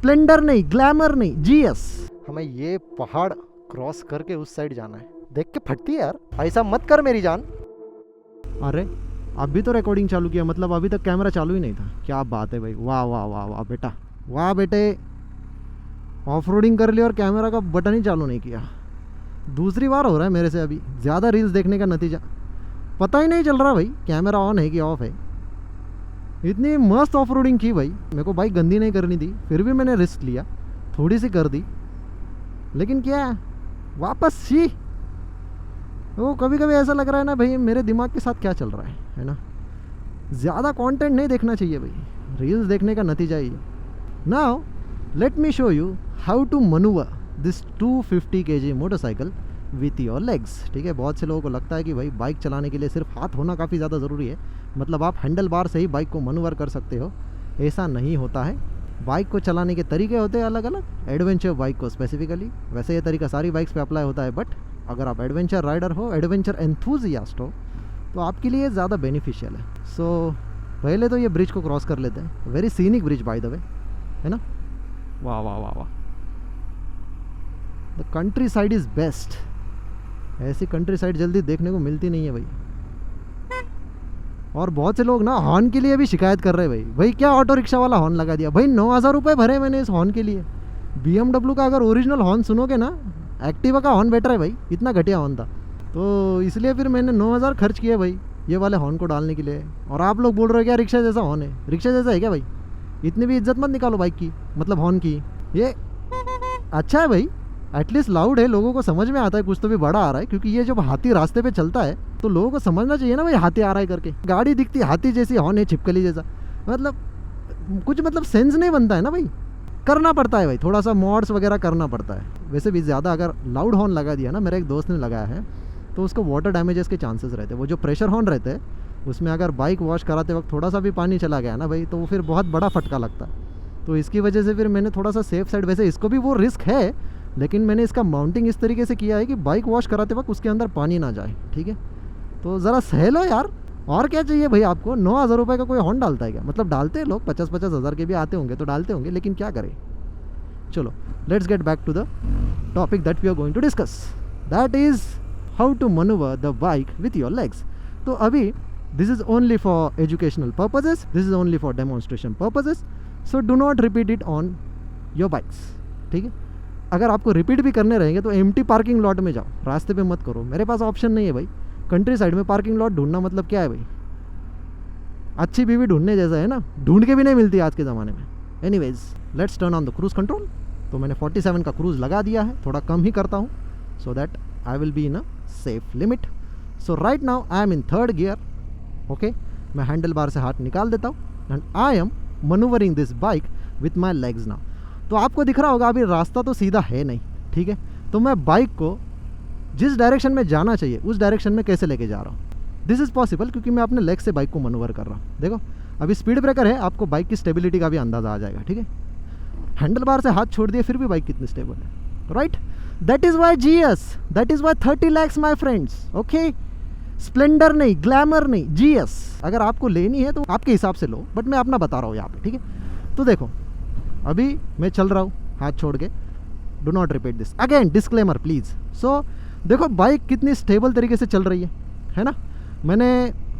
Splendor नहीं, glamour नहीं, GS. हमें ये पहाड़ क्रॉस करके उस साइड जाना है। देख के फटती है यार, ऐसा मत कर मेरी जान। अरे अभी तो रिकॉर्डिंग चालू किया, मतलब अभी तक कैमरा चालू ही नहीं था। क्या बात है भाई, वाह वाह वाह वाह बेटा, वाह बेटे। ऑफ रोडिंग कर लिया और कैमरा का बटन ही चालू नहीं किया। दूसरी बार हो रहा है मेरे से अभी। ज़्यादा रील्स देखने का नतीजा, पता ही नहीं चल रहा भाई कैमरा ऑन है कि ऑफ है। इतनी मस्त ऑफ रोडिंग की भाई। मेरे को बाइक गंदी नहीं करनी थी, फिर भी मैंने रिस्क लिया, थोड़ी सी कर दी। लेकिन क्या वापस सी वो कभी कभी ऐसा लग रहा है ना भाई, मेरे दिमाग के साथ क्या चल रहा है ना। ज़्यादा कंटेंट नहीं देखना चाहिए भाई, रील्स देखने का नतीजा ही। Now let me show you how to manoeuvre this 250 kg motorcycle with your legs. ठीक है, बहुत से लोगों को लगता है कि भाई बाइक चलाने के लिए सिर्फ हाथ होना काफ़ी ज़्यादा ज़रूरी है, मतलब आप हैंडल बार से ही बाइक को मनूवर कर सकते हो। ऐसा नहीं होता है। बाइक को चलाने के तरीके होते हैं अलग अलग, एडवेंचर बाइक को स्पेसिफिकली। वैसे ये तरीका सारी बाइक्स पे अप्लाई होता है, बट अगर आप एडवेंचर राइडर हो, एडवेंचर एंथुजियास्ट हो, तो आपके लिए ज़्यादा बेनिफिशियल है। सो पहले तो ये ब्रिज को क्रॉस कर लेते हैं। Very scenic bridge bye the वे, है ना। वाह वाह वाह वाह, the country side is best. ऐसी कंट्री साइड जल्दी देखने को मिलती नहीं है भाई। और बहुत से लोग ना हॉर्न के लिए भी शिकायत कर रहे हैं भाई क्या ऑटो रिक्शा वाला हॉर्न लगा दिया। भाई 9,000 रुपये भरे मैंने इस हॉर्न के लिए। BMW का अगर ओरिजिनल हॉर्न सुनोगे ना, एक्टिवा का हॉर्न बेटर है भाई, इतना घटिया हॉर्न था। तो इसलिए फिर मैंने 9,000 खर्च किया भाई ये वाले हॉर्न को डालने के लिए। और आप लोग बोल रहे हो क्या रिक्शा जैसा हॉर्न है? रिक्शा जैसा है क्या भाई? इतनी भी इज्जत मत निकालो बाइक की, मतलब हॉर्न की। ये अच्छा है भाई, एटलीस्ट लाउड है, लोगों को समझ में आता है, कुछ तो भी बड़ा आ रहा है। क्योंकि ये जब हाथी रास्ते पे चलता है तो लोगों को समझना चाहिए ना भाई हाथी आ रहा है करके। गाड़ी दिखती हाथी जैसी, हॉर्न है छिपकली जैसा, मतलब कुछ मतलब सेंस नहीं बनता है ना भाई। करना पड़ता है भाई, थोड़ा सा मॉड्स वगैरह करना पड़ता है। वैसे भी ज़्यादा अगर लाउड हॉर्न लगा दिया ना, मेरे एक दोस्त ने लगाया है, तो उसको वाटर डैमेजेस के चांसेस रहते हैं। वो जो प्रेशर हॉर्न रहते हैं उसमें अगर बाइक वॉश कराते वक्त थोड़ा सा भी पानी चला गया ना भाई, तो वो फिर बहुत बड़ा फटका लगता है। तो इसकी वजह से फिर मैंने थोड़ा सा सेफ साइड, वैसे इसको भी वो रिस्क है, लेकिन मैंने इसका माउंटिंग इस तरीके से किया है कि बाइक वॉश कराते वक्त उसके अंदर पानी ना जाए। ठीक है, तो ज़रा सह लो यार, और क्या चाहिए भाई आपको। 9,000 रुपये का कोई हॉर्न डालता है क्या? मतलब डालते हैं लोग, 50-50 हज़ार के भी आते होंगे तो डालते होंगे, लेकिन क्या करें। चलो let's get back to the topic that we are going to discuss, that is how to manoeuvre the bike with your legs. तो अभी this is only for educational purposes, this is only for demonstration purposes, so do not repeat it on your bikes. ठीक है, अगर आपको repeat भी करने रहेंगे तो एम्प्टी पार्किंग लॉट में जाओ, रास्ते पे मत करो। मेरे पास ऑप्शन नहीं है भाई, कंट्री साइड में पार्किंग लॉट ढूंढना मतलब क्या है भाई, अच्छी बीवी ढूंढने जैसा है ना, ढूंढ के भी नहीं मिलती आज के ज़माने में। Anyways let's turn on the cruise control. तो मैंने 47 का क्रूज़ लगा दिया है, थोड़ा कम ही करता हूँ so that I will be in a safe limit. So right now I am in 3rd gear. Okay, मैं हैंडल बार से हाथ निकाल देता हूँ and I M manoeuvring this bike with my legs now. तो आपको दिख रहा होगा अभी रास्ता तो सीधा है नहीं, ठीक है, तो मैं बाइक को जिस डायरेक्शन में जाना चाहिए उस डायरेक्शन में कैसे लेके जा रहा हूँ। दिस इज़ पॉसिबल क्योंकि मैं अपने लेग से बाइक को मनूवर कर रहा हूँ। देखो अभी स्पीड ब्रेकर है, आपको बाइक की स्टेबिलिटी का भी अंदाज़ा आ जाएगा। ठीक है, हैंडल बार से हाथ छोड़ दिए फिर भी बाइक कितनी स्टेबल है, right. That is why GS, that is why 30 lakhs my friends. Okay, Splendor नहीं, ग्लैमर नहीं, GS। अगर आपको लेनी है तो आपके हिसाब से लो, बट मैं अपना बता रहा हूँ यहाँ पे। ठीक है, तो देखो अभी मैं चल रहा हूँ हाथ छोड़ के, do not repeat this again, disclaimer please. So देखो बाइक कितनी स्टेबल तरीके से चल रही है ना। मैंने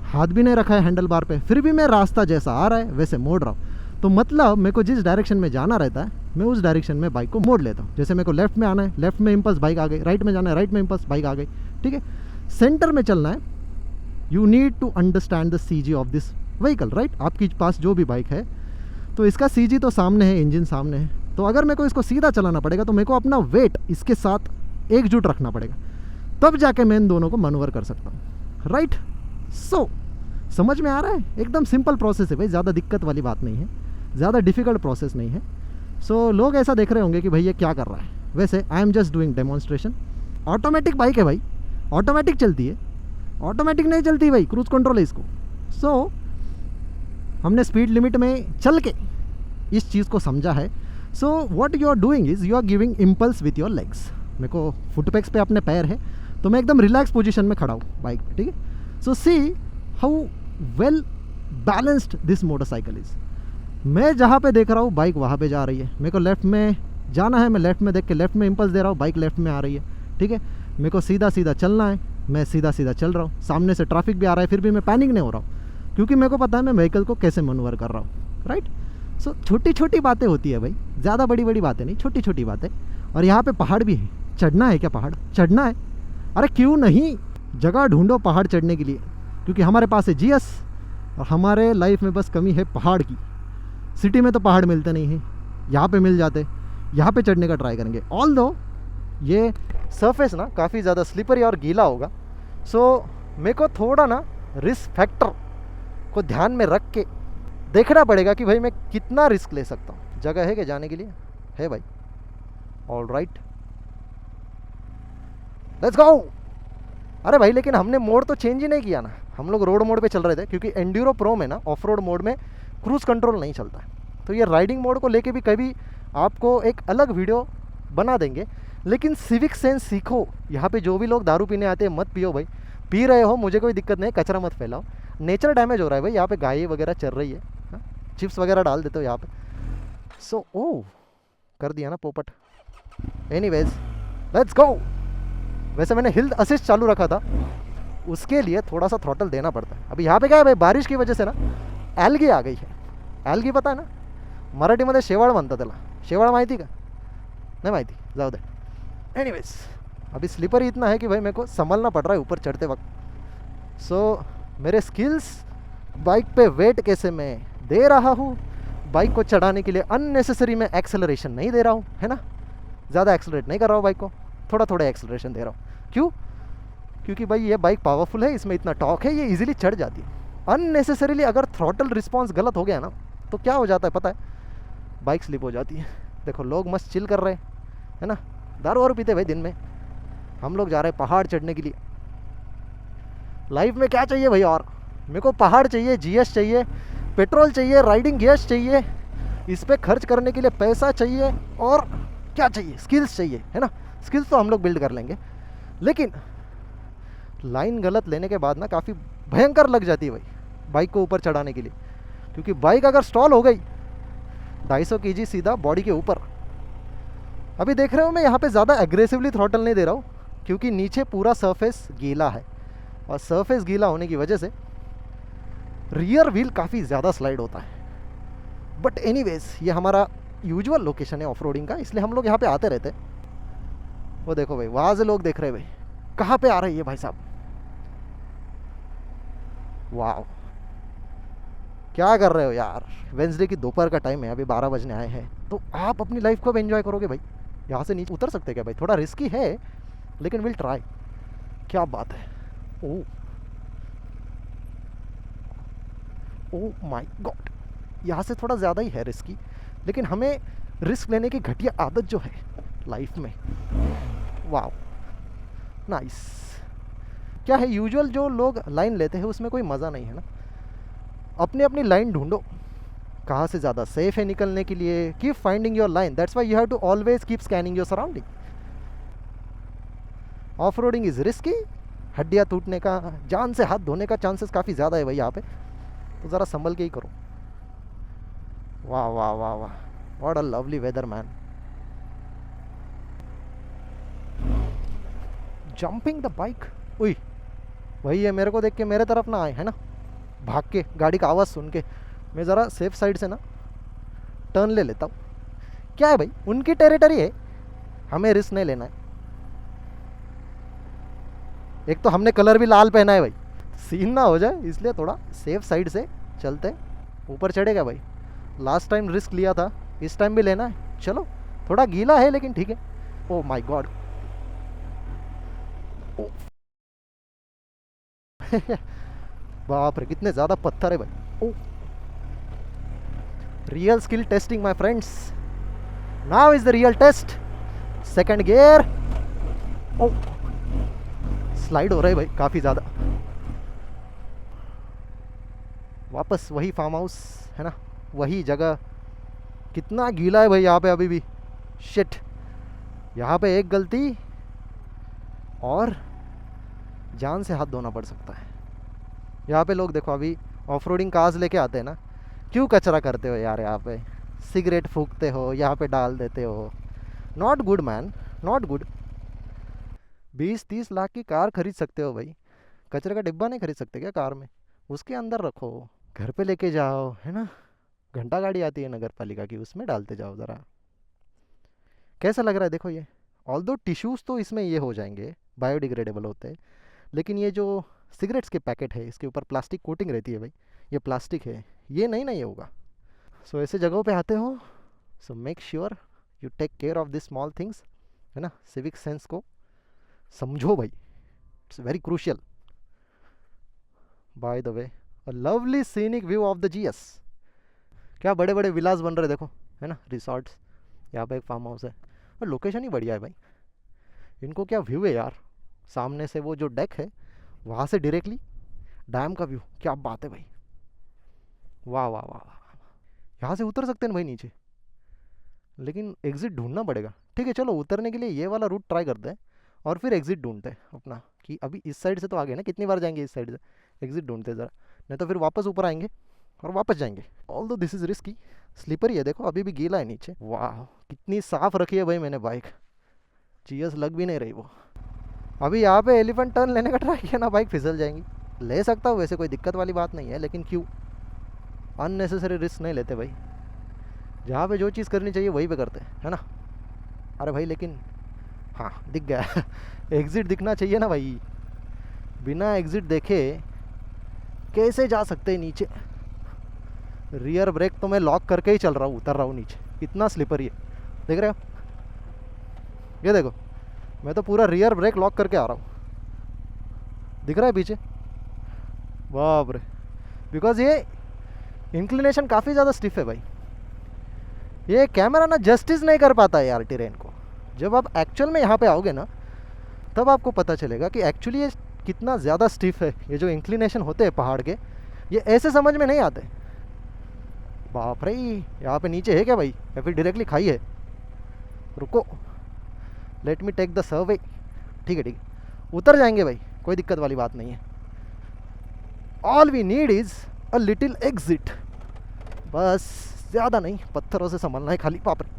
हाथ भी नहीं रखा है हैंडल बार पे, फिर भी मैं रास्ता जैसा आ रहा है वैसे मोड़ रहा हूँ। तो मतलब मेरे को जिस डायरेक्शन में जाना रहता है मैं उस डायरेक्शन में बाइक को मोड़ लेता हूँ। जैसे मेरे को लेफ्ट में आना है, लेफ्ट में इम्पल्स बाइक आ गई, राइट में जाना है, राइट में इम्पल्स बाइक आ गई। ठीक है, सेंटर में चलना है, you need to understand the CG of this vehicle, right. आपके पास जो भी बाइक है तो इसका CG तो सामने है, इंजन सामने है। तो अगर मेरे को इसको सीधा चलाना पड़ेगा तो मेरे को अपना वेट इसके साथ एकजुट रखना पड़ेगा, तब जाके मैं इन दोनों को मनूवर कर सकता हूँ, राइट। सो समझ में आ रहा है, एकदम सिंपल प्रोसेस है भाई, ज़्यादा दिक्कत वाली बात नहीं है, ज़्यादा डिफ़िकल्ट प्रोसेस नहीं है। सो लोग ऐसा देख रहे होंगे कि भाई ये क्या कर रहा है, वैसे I am just doing demonstration. Automatic bike है भाई, ऑटोमेटिक चलती है, ऑटोमेटिक नहीं चलती भाई, क्रूज़ कंट्रोल है इसको। सो हमने स्पीड लिमिट में चल के इस चीज़ को समझा है। So what you are doing is you are giving impulse with your legs. मेरे को फुटपैक्स पे अपने पैर है तो मैं एकदम रिलैक्स पोजीशन में खड़ा हूँ बाइक पे। ठीक है, so see how well balanced this motorcycle is. मैं जहाँ पे देख रहा हूँ बाइक वहाँ पे जा रही है, मेरे को लेफ़्ट में जाना है, मैं लेफ़्ट में देख के लेफ़्ट में इम्पल्स दे रहा हूँ, बाइक लेफ़्ट में आ रही है, ठीक है। मेरे को सीधा सीधा चलना है, मैं सीधा सीधा चल रहा हूँ, सामने से ट्रैफिक भी आ रहा है, फिर भी मैं पैनिक नहीं हो रहा हूँ, क्योंकि मेरे को पता है मैं व्हीकल को कैसे मनूवर कर रहा हूँ, राइट। सो छोटी छोटी बातें होती है भाई, ज़्यादा बड़ी बड़ी बातें नहीं, छोटी छोटी बातें। और यहाँ पे पहाड़ भी है, चढ़ना है क्या? पहाड़ चढ़ना है? अरे क्यों नहीं, जगह ढूंढो पहाड़ चढ़ने के लिए, क्योंकि हमारे पास है जीएस और हमारे लाइफ में बस कमी है पहाड़ की। सिटी में तो पहाड़ मिलते नहीं हैं, यहाँ पे मिल जाते, यहाँ पे चढ़ने का ट्राई करेंगे। ऑल दो ये सरफेस ना काफ़ी ज़्यादा स्लिपरी और गीला होगा, सो मेरे को थोड़ा ना रिस्क फैक्टर को ध्यान में रख के देखना पड़ेगा कि भाई मैं कितना रिस्क ले सकता हूँ। जगह है क्या जाने के लिए? है भाई, ऑल राइट, लेट्स गो। अरे भाई लेकिन हमने मोड तो चेंज ही नहीं किया ना, हम लोग रोड मोड पे चल रहे थे, क्योंकि एंड्यूरो प्रो में ना ऑफ रोड मोड में क्रूज़ कंट्रोल नहीं चलता है। तो ये राइडिंग मोड को लेके भी कभी आपको एक अलग वीडियो बना देंगे। लेकिन सिविक सेंस सीखो, यहाँ पे जो भी लोग दारू पीने आते हैं मत पियो भाई, पी रहे हो मुझे कोई दिक्कत नहीं, कचरा मत फैलाओ, नेचर डैमेज हो रहा है भाई, यहाँ पे गाय वगैरह चल रही है, चिप्स वगैरह डाल देते हो यहाँ पे। सो ओ कर दिया ना पोपट। Anyways let's go. वैसे मैंने हिल असिस्ट चालू रखा था, उसके लिए थोड़ा सा थ्रॉटल देना पड़ता है। अभी यहाँ पे क्या है भाई, बारिश की वजह से ना एल्गी आ गई है। एल्गी पता है ना, मराठीमध्ये शेवाळ म्हणतात त्याला, शेवाळ माहिती का? नहीं माहिती, जाओ दे। एनीवेज अभी स्लीपर ही इतना है कि भाई मेरे को संभलना पड़ रहा है ऊपर चढ़ते वक्त। सो मेरे स्किल्स, बाइक पे वेट कैसे मैं दे रहा हूँ, बाइक को चढ़ाने के लिए अननेसेसरी मैं एक्सेलरेशन नहीं दे रहा हूँ, है ना, ज़्यादा एक्सेलरेट नहीं कर रहा हूँ बाइक को, थोड़ा थोड़ा एक्सेलरेशन दे रहा हूँ। क्यों? क्योंकि भाई ये बाइक पावरफुल है, इसमें इतना टॉर्क है, ये इजीली चढ़ जाती है। अननेसेसरीली अगर थ्रॉटल रिस्पॉन्स गलत हो गया ना तो क्या हो जाता है पता है, बाइक स्लिप हो जाती है। देखो लोग मस्त चिल कर रहे हैं, है ना, दारू वारू पीते भाई दिन में, हम लोग जा रहे हैं पहाड़ चढ़ने के लिए। लाइफ में क्या चाहिए भाई? और मेरे को पहाड़ चाहिए, जीएस चाहिए, पेट्रोल चाहिए, राइडिंग गियर्स चाहिए, इस पर खर्च करने के लिए पैसा चाहिए, और क्या चाहिए? स्किल्स चाहिए, है ना। स्किल्स तो हम लोग बिल्ड कर लेंगे, लेकिन लाइन गलत लेने के बाद ना काफ़ी भयंकर लग जाती है भाई बाइक को ऊपर चढ़ाने के लिए। क्योंकि बाइक अगर स्टॉल हो गई 250 kg सीधा बॉडी के ऊपर। अभी देख रहे हो मैं यहाँ पे ज़्यादा एग्रेसिवली थ्रॉटल नहीं दे रहा हूँ, क्योंकि नीचे पूरा सरफेस गीला है, और सरफेस गीला होने की वजह से रियर व्हील काफ़ी ज़्यादा स्लाइड होता है। बट एनीवेज ये हमारा यूजुअल लोकेशन है ऑफ रोडिंग का, इसलिए हम लोग यहाँ पे आते रहते हैं। वो देखो भाई, वहाँ से लोग देख रहे हैं भाई, कहाँ पे आ रही है भाई साहब, वाह क्या कर रहे हो यार। वेंसडे की दोपहर का टाइम है, अभी 12 बजने आए हैं, तो आप अपनी लाइफ को अब एंजॉय करोगे भाई। यहाँ से नीचे उतर सकते क्या भाई? थोड़ा रिस्की है लेकिन विल ट्राई। क्या बात है, ओ ओ माय गॉड, यहाँ से थोड़ा ज़्यादा ही है रिस्की, लेकिन हमें रिस्क लेने की घटिया आदत जो है लाइफ में, वाह नाइस। क्या है, यूजुअल जो लोग लाइन लेते हैं उसमें कोई मज़ा नहीं है ना। अपनी अपनी लाइन ढूंढो, कहाँ से ज़्यादा सेफ है निकलने के लिए। Keep finding your line, that's why you have to always keep scanning your surrounding. Off roading is risky, हड्डियाँ टूटने का, जान से हाथ धोने का चांसेस काफ़ी ज़्यादा है भाई यहाँ पे, तो ज़रा संभल के ही करो। वाह वाह वाह वाह, what a lovely weather man. Jumping the bike, उई वही है, मेरे को देख के मेरे तरफ ना आए, है ना, भाग के गाड़ी का आवाज़ सुन के मैं ज़रा सेफ साइड से ना टर्न ले लेता हूँ। क्या है भाई, उनकी टेरिटरी है, हमें रिस्क नहीं लेना है। एक तो हमने कलर भी लाल पहना है भाई, सीन ना हो जाए, इसलिए थोड़ा सेफ साइड से चलते। ऊपर चढ़ेगा भाई, लास्ट टाइम रिस्क लिया था, इस टाइम भी लेना है। चलो थोड़ा गीला है लेकिन ठीक है। ओ माय गॉड बाप रे कितने ज़्यादा पत्थर है भाई। Oh real skill testing my friends, now is the real test. Second gear, oh slide हो रहा है भाई काफ़ी ज़्यादा। वापस वही फार्म हाउस है ना, वही जगह। कितना गीला है भाई यहाँ पे अभी भी, शिट। यहाँ पे एक गलती और जान से हाथ धोना पड़ सकता है। यहाँ पे लोग देखो अभी ऑफ रोडिंग कार्स लेके आते हैं ना, क्यों कचरा करते हो यार यहाँ पे? सिगरेट फूकते हो, यहाँ पे डाल देते हो। Not good man, not good. 20-30 lakh की कार खरीद सकते हो भाई, कचरे का डिब्बा नहीं खरीद सकते क्या कार में? उसके अंदर रखो, घर पे लेके जाओ, है ना? घंटा गाड़ी आती है नगर पालिका की, उसमें डालते जाओ ज़रा। कैसा लग रहा है देखो ये। ऑल्दो टिश्यूज़ तो इसमें ये हो जाएंगे, बायोडिग्रेडेबल होते हैं, लेकिन ये जो सिगरेट्स के पैकेट है इसके ऊपर प्लास्टिक कोटिंग रहती है भाई, ये प्लास्टिक है, ये नहीं ना ये होगा। सो ऐसे जगहों पे आते हो, so make sure you take care of this small things, है ना? सिविक सेंस को समझो भाई, it's very crucial. By the way, a lovely scenic view of the GS. क्या बड़े बड़े विलास बन रहे देखो, है ना? रिसॉर्ट्स, यहाँ पे एक फार्म हाउस है और लोकेशन ही बढ़िया है भाई। इनको क्या व्यू है यार, सामने से वो जो डेक है वहाँ से डायरेक्टली डैम का व्यू, क्या बात है भाई। वाह वाह वाह वाह। यहाँ से उतर सकते हैं भाई नीचे, लेकिन एग्ज़िट ढूंढना पड़ेगा। ठीक है चलो, उतरने के लिए ये वाला रूट ट्राई करते हैं और फिर एग्ज़िट ढूंढते हैं अपना, कि अभी इस साइड से तो आगे ना, कितनी बार जाएंगे इस साइड से? एग्ज़िट ढूंढते ज़रा, नहीं तो फिर वापस ऊपर आएंगे और वापस जाएंगे। ऑल दो दिस इज़ रिस्की, स्लीपर ही है देखो, अभी भी गीला है नीचे। वाह कितनी साफ़ रखी है भाई मैंने बाइक, चीयर्स लग भी नहीं रही वो। अभी यहाँ पे एलिफेंट टर्न लेने का ट्राई किया ना, बाइक फिसल जाएंगी। ले सकता हूँ वैसे, कोई दिक्कत वाली बात नहीं है, लेकिन क्यों अननेसेसरी रिस्क नहीं लेते भाई। जहाँ पे जो चीज़ करनी चाहिए वहीं पे करते हैं, है ना? अरे भाई लेकिन हाँ दिख गया एग्ज़िट दिखना चाहिए ना भाई, बिना एग्ज़िट देखे कैसे जा सकते हैं नीचे? रियर ब्रेक तो मैं लॉक करके ही चल रहा हूँ, उतर रहा हूँ नीचे, इतना स्लिपरी है, देख रहे हो? ये देखो, मैं तो पूरा रियर ब्रेक लॉक करके आ रहा हूँ, दिख रहा है पीछे? बाप रे, बिकॉज ये इंक्लिनेशन काफ़ी ज़्यादा स्टिफ है भाई। ये कैमरा ना जस्टिस नहीं कर पाता है यार टेरेन को। जब आप एक्चुअल में यहाँ पे आओगे ना, तब आपको पता चलेगा कि एक्चुअली ये कितना ज़्यादा स्टिफ है। ये जो इंक्लिनेशन होते हैं पहाड़ के, ये ऐसे समझ में नहीं आते। बाप रे, यहाँ पे नीचे है क्या भाई, या फिर डायरेक्टली खाई है? रुको, let me take the survey. ठीक है ठीक है, उतर जाएंगे भाई, कोई दिक्कत वाली बात नहीं है। All we need is a little exit, बस ज़्यादा नहीं, पत्थरों से संभलना है खाली। बाप रे,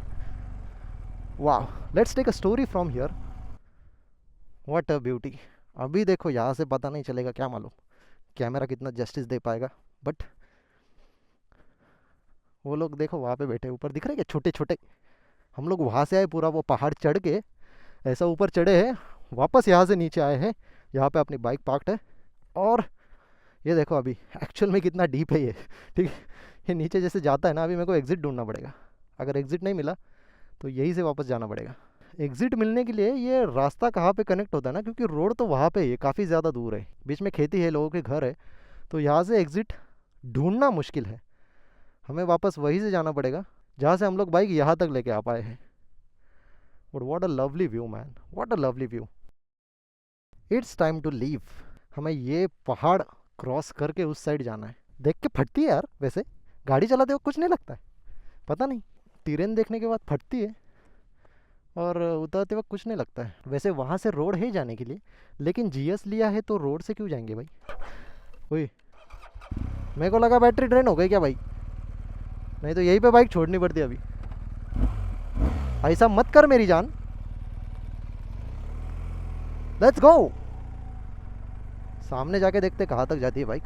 वाह, let's take a story from here. What a beauty. अभी देखो यहाँ से पता नहीं चलेगा, क्या मालूम कैमरा कितना जस्टिस दे पाएगा, बट वो लोग देखो वहाँ पे बैठे, ऊपर दिख रहे क्या छोटे छोटे? हम लोग वहाँ से आए, पूरा वो पहाड़ चढ़ के ऐसा ऊपर चढ़े हैं, वापस यहाँ से नीचे आए हैं, यहाँ पे अपनी बाइक पार्क्ड है। और ये देखो अभी एक्चुअल में कितना डीप है ये, ठीक है? ये नीचे जैसे जाता है ना, अभी मेरे को एग्ज़िट ढूंढना पड़ेगा। अगर एग्ज़िट नहीं मिला तो यहीं से वापस जाना पड़ेगा। एग्ज़िट मिलने के लिए ये रास्ता कहाँ पे कनेक्ट होता है ना, क्योंकि रोड तो वहाँ पे ही है, काफ़ी ज़्यादा दूर है, बीच में खेती है, लोगों के घर है, तो यहाँ से एग्ज़िट ढूंढना मुश्किल है। हमें वापस वहीं से जाना पड़ेगा जहाँ से हम लोग बाइक यहाँ तक लेके आ पाए हैं। But what a lovely view man, what a lovely view. It's time to leave. हमें ये पहाड़ क्रॉस करके उस साइड जाना है। देख के फटती है यार, वैसे गाड़ी चलाते वक्त कुछ नहीं लगता है, पता नहीं, टीरेन देखने के बाद फटती है और उतरते वक्त कुछ नहीं लगता है। वैसे वहाँ से रोड है जाने के लिए, लेकिन जीएस लिया है तो रोड से क्यों जाएंगे भाई? ओए, मेरे को लगा बैटरी ड्रेन हो गई क्या भाई, नहीं तो यहीं पे बाइक छोड़नी पड़ती अभी। ऐसा मत कर मेरी जान, लेट्स गो। सामने जाके देखते कहाँ तक जाती है बाइक।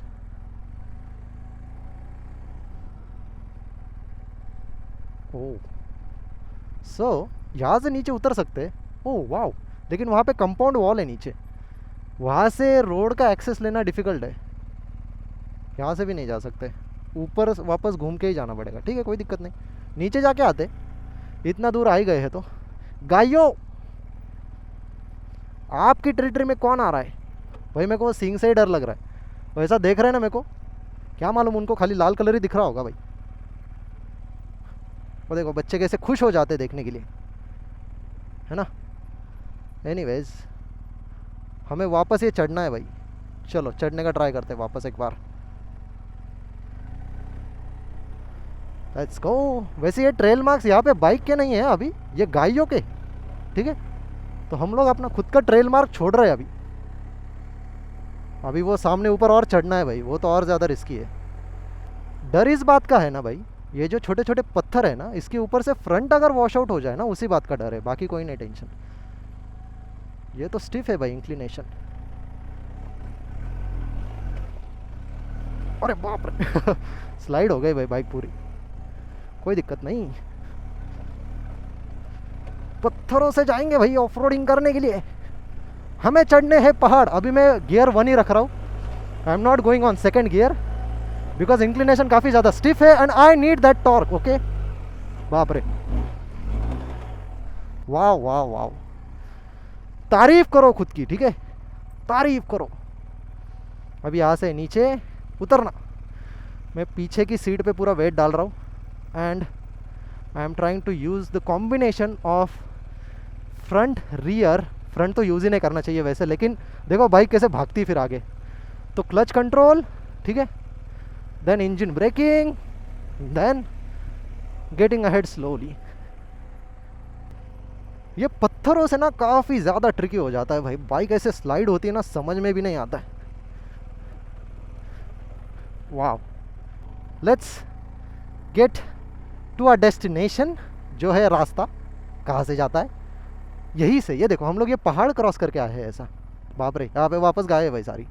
ओह, सो यहाँ से नीचे उतर सकते हैं। ओह वाह, लेकिन वहाँ पे कंपाउंड वॉल है नीचे, वहाँ से रोड का एक्सेस लेना डिफ़िकल्ट है। यहाँ से भी नहीं जा सकते, ऊपर वापस घूम के ही जाना पड़ेगा। ठीक है कोई दिक्कत नहीं, नीचे जाके आते, इतना दूर आ ही गए हैं तो। गाइयों, आपकी टेरिटरी में कौन आ रहा है भाई? मेरे को सींग से ही डर लग रहा है। वैसा देख रहे हैं ना मेरे को, क्या मालूम उनको खाली लाल कलर ही दिख रहा होगा भाई। वो देखो बच्चे कैसे खुश हो जाते देखने के लिए, है ना? एनीवेज, हमें वापस ये चढ़ना है भाई। चलो चढ़ने का ट्राई करते हैं वापस एक बार। Let's go. वैसे ये ट्रेल मार्क्स यहाँ पे बाइक के नहीं है अभी, ये गाइयों के, ठीक है? तो हम लोग अपना खुद का ट्रेल मार्क छोड़ रहे हैं अभी। अभी वो सामने ऊपर और चढ़ना है भाई, वो तो और ज़्यादा रिस्की है। डर इस बात का है ना भाई, ये जो छोटे छोटे पत्थर है ना, इसके ऊपर से फ्रंट अगर वॉश आउट हो जाए ना, उसी बात का डर है, बाकी कोई नहीं टेंशन। ये तो स्टिफ है भाई इंक्लिनेशन। अरे बाप रे स्लाइड हो गई भाई बाइक पूरी, कोई दिक्कत नहीं। पत्थरों से जाएंगे भाई ऑफ रोडिंग करने के लिए। हमें चढ़ने हैं पहाड़। अभी मैं गियर 1 ही रख रहा हूँ, I am not going on second gear because inclination काफ़ी ज़्यादा स्टिफ है and I need that torque. Okay, बाप रे, वाह वाह वाह, तारीफ करो खुद की, ठीक है, तारीफ करो। अभी यहाँ से नीचे उतरना, मैं पीछे की सीट पे पूरा वेट डाल रहा हूँ and I am trying to use the combination of front rear. Front तो यूज़ ही नहीं करना चाहिए वैसे, लेकिन देखो बाइक कैसे भागती फिर आगे। तो क्लच कंट्रोल, ठीक है, then engine braking, then getting ahead slowly. ये पत्थरों से ना काफ़ी ज़्यादा ट्रिकी हो जाता है भाई, बाइक ऐसे स्लाइड होती है ना, समझ में भी नहीं आता है। वाह, let's get to our destination, जो है रास्ता कहाँ से जाता है, यही से। ये देखो हम लोग ये पहाड़ क्रॉस करके आए हैं ऐसा। बाप रे, यहाँ पे वापस गायब है भाई सारी।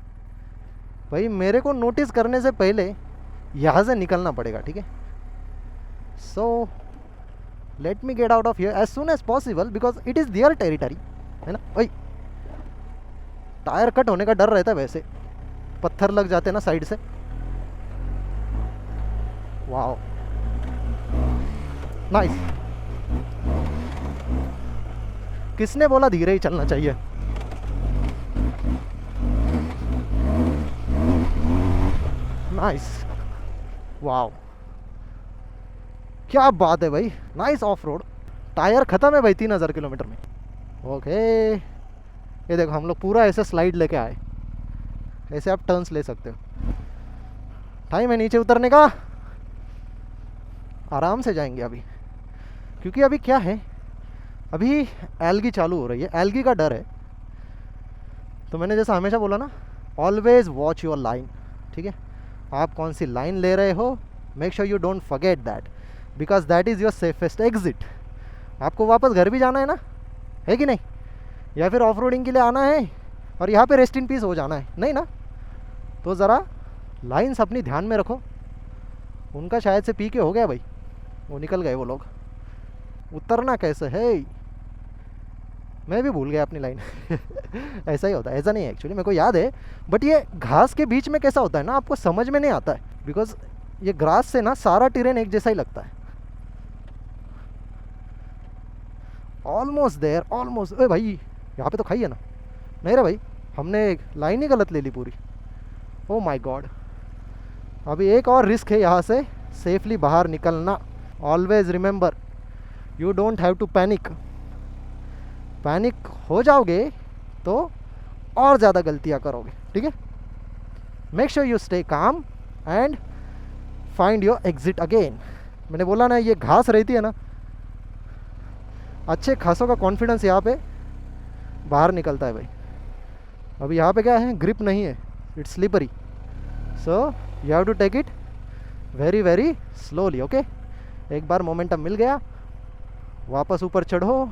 भाई मेरे को नोटिस करने से पहले यहाँ से निकलना पड़ेगा, ठीक है। So let me get out of here as soon as possible because it is their territory, है ना भाई। टायर कट होने का डर रहता है वैसे, पत्थर लग जाते हैं ना साइड से। Wow, nice. किसने बोला धीरे ही चलना चाहिए? नाइस, वाओ, क्या बात है भाई, नाइस ऑफ रोड। टायर ख़त्म है भाई 3000 किलोमीटर में। ओके, ये देखो हम लोग पूरा ऐसे स्लाइड लेके आए, ऐसे आप टर्न्स ले सकते हो। टाइम है नीचे उतरने का, आराम से जाएंगे अभी, क्योंकि अभी क्या है, अभी एल्गी चालू हो रही है, एल्गी का डर है। तो मैंने जैसा हमेशा बोला ना, ऑलवेज वॉच योर लाइन, ठीक है। आप कौन सी लाइन ले रहे हो, make sure you don't forget that because that is your safest exit. आपको वापस घर भी जाना है ना, है कि नहीं, या फिर ऑफ रोडिंग के लिए आना है और यहाँ पे रेस्ट इन पीस हो जाना है, नहीं ना। तो ज़रा लाइन्स अपनी ध्यान में रखो। उनका शायद से पी के हो गया भाई, वो निकल गए वो लोग। उतरना कैसे है, मैं भी भूल गया अपनी लाइन ऐसा ही होता है, ऐसा नहीं है एक्चुअली, मेरे को याद है, बट ये घास के बीच में कैसा होता है ना, आपको समझ में नहीं आता है बिकॉज ये ग्रास से ना सारा टेरेन एक जैसा ही लगता है। Almost there, almost. अरे भाई यहाँ पे तो खाई है ना, नहीं रे भाई, हमने लाइन ही गलत ले ली पूरी। ओ माय गॉड, अभी एक और रिस्क है यहाँ से सेफली बाहर निकलना। Always remember, you don't have to panic. Panic हो जाओगे तो और ज़्यादा गलतियाँ करोगे, ठीक है। Make sure you stay calm and find your exit again. मैंने बोला ना, ये घास रहती है ना, अच्छे खासों का कॉन्फिडेंस यहाँ पे बाहर निकलता है भाई। अभी यहाँ पे क्या है, ग्रिप नहीं है, it's slippery, so you have to take it very very slowly. Okay, एक बार मोमेंटम मिल गया, वापस ऊपर चढ़ो,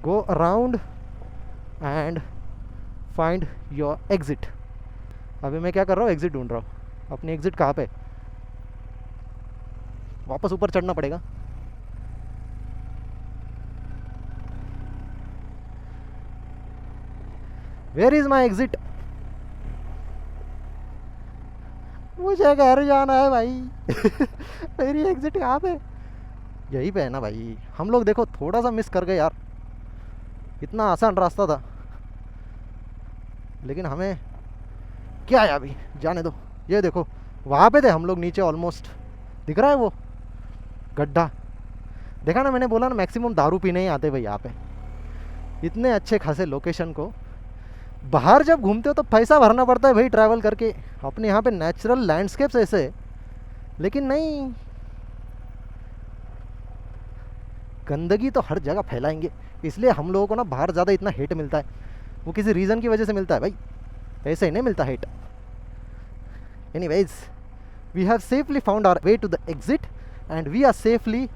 go around and find your exit. अभी मैं क्या कर रहा हूँ, एग्जिट ढूंढ रहा हूँ। अपनी एग्जिट कहाँ पे, वापस ऊपर चढ़ना पड़ेगा। Where is my exit? मुझे घर जाना है भाई मेरी एग्जिट कहाँ पे? यहीं पे है ना भाई। हम लोग देखो थोड़ा सा मिस कर गए यार, इतना आसान रास्ता था, लेकिन हमें क्या है, अभी जाने दो। ये देखो वहाँ पे थे हम लोग नीचे, ऑलमोस्ट दिख रहा है वो गड्ढा, देखा ना, मैंने बोला ना मैक्सिमम दारू पीने ही आते भाई यहाँ पे। इतने अच्छे खासे लोकेशन को बाहर जब घूमते हो तो पैसा भरना पड़ता है भाई ट्रैवल करके। अपने यहाँ पे नेचुरल लैंडस्केप्स ऐसे, लेकिन नहीं, गंदगी तो हर जगह फैलाएंगे, इसलिए हम लोगों को ना बाहर ज़्यादा इतना हेट मिलता है। वो किसी रीज़न की वजह से मिलता है भाई, ऐसे ही नहीं मिलता hate. Anyways, We have safely found our way to the exit and we are safely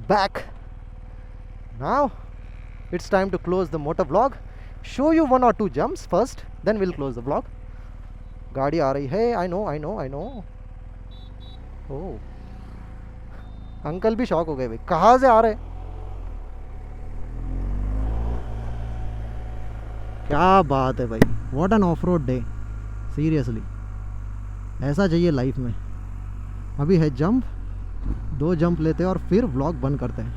back. Now it's time to close the motor vlog. Show you 1 or 2 jumps first, then we'll close the vlog. गाड़ी आ रही है. I know. Oh, uncle भी shock हो गए भाई, कहाँ से आ रहे. क्या बात है भाई, what an of road day. Seriously ऐसा चाहिए लाइफ में. अभी है जंप, 2 जंप लेते हैं और फिर व्लॉग बंद करते हैं.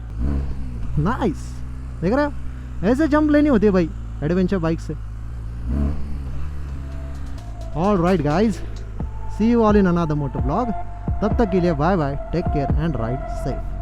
नाइस, देख रहे हो, ऐसे जंप लेनी होती है भाई एडवेंचर बाइक से. All right guys, see you all in another moto vlog. तब तक के लिए bye bye, take care and ride safe.